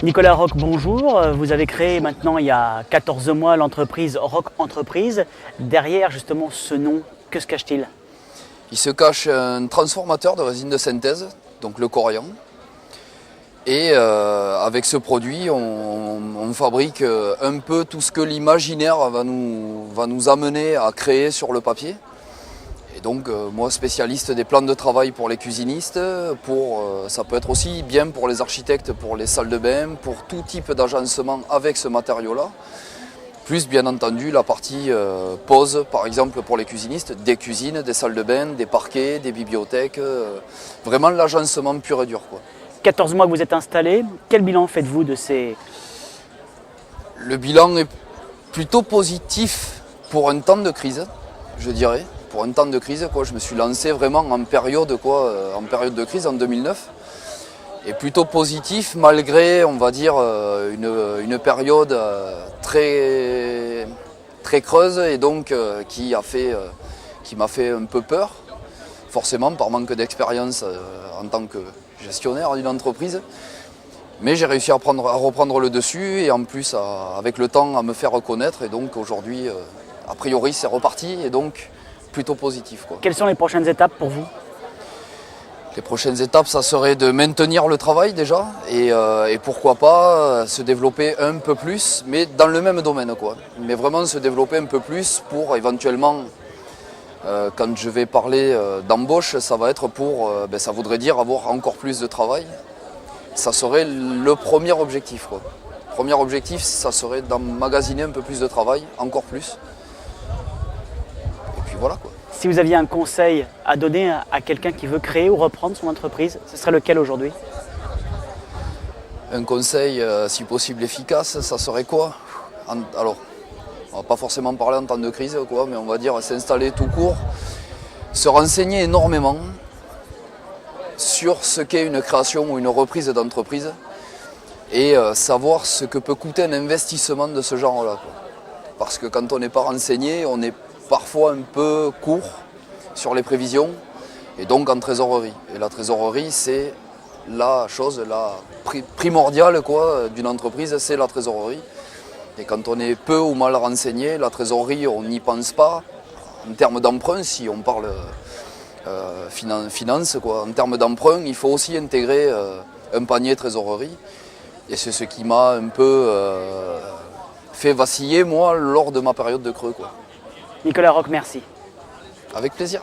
Nicolas Roch, bonjour. Vous avez créé maintenant il y a 14 mois l'entreprise Roch Entreprise. Derrière justement ce nom, que se cache-t-il? Il se cache un transformateur de résine de synthèse, donc le Corian. Et avec ce produit, on fabrique un peu tout ce que l'imaginaire va nous amener à créer sur le papier. Et donc moi, spécialiste des plans de travail pour les cuisinistes, ça peut être aussi bien pour les architectes, pour les salles de bain, pour tout type d'agencement avec ce matériau-là. Plus bien entendu la partie pose, par exemple pour les cuisinistes, des cuisines, des salles de bain, des parquets, des bibliothèques, vraiment l'agencement pur et dur, quoi. 14 mois que vous êtes installé, quel bilan faites-vous de ces... Le bilan est plutôt positif pour un temps de crise, je dirais. Pour un temps de crise, quoi. Je me suis lancé vraiment en période de crise en 2009. Et plutôt positif malgré, on va dire, une période très, très creuse et donc qui m'a fait un peu peur, forcément par manque d'expérience en tant que gestionnaire d'une entreprise. Mais j'ai réussi à reprendre le dessus et en plus avec le temps à me faire reconnaître et donc aujourd'hui, a priori c'est reparti et donc plutôt positif, quoi. Quelles sont les prochaines étapes pour vous? Les prochaines étapes, ça serait de maintenir le travail déjà et pourquoi pas se développer un peu plus, mais dans le même domaine, quoi. Mais vraiment se développer un peu plus pour éventuellement, quand je vais parler d'embauche, ça va être ça voudrait dire avoir encore plus de travail. Ça serait le premier objectif, quoi. Le premier objectif, ça serait d'emmagasiner un peu plus de travail, encore plus. Et puis voilà, quoi. Si vous aviez un conseil à donner à quelqu'un qui veut créer ou reprendre son entreprise, ce serait lequel aujourd'hui? Un conseil, si possible efficace, ça serait quoi? Alors, on va pas forcément parler en temps de crise, quoi, mais on va dire s'installer tout court, se renseigner énormément sur ce qu'est une création ou une reprise d'entreprise et savoir ce que peut coûter un investissement de ce genre-là, quoi. Parce que quand on n'est pas renseigné, on est parfois un peu court sur les prévisions et donc en trésorerie. Et la trésorerie, c'est la chose primordiale, quoi, d'une entreprise, c'est la trésorerie. Et quand on est peu ou mal renseigné, la trésorerie, on n'y pense pas. En termes d'emprunt, si on parle finance, quoi. En termes d'emprunt, il faut aussi intégrer un panier trésorerie. Et c'est ce qui m'a un peu fait vaciller, moi, lors de ma période de creux, quoi. Nicolas Roch, merci. Avec plaisir.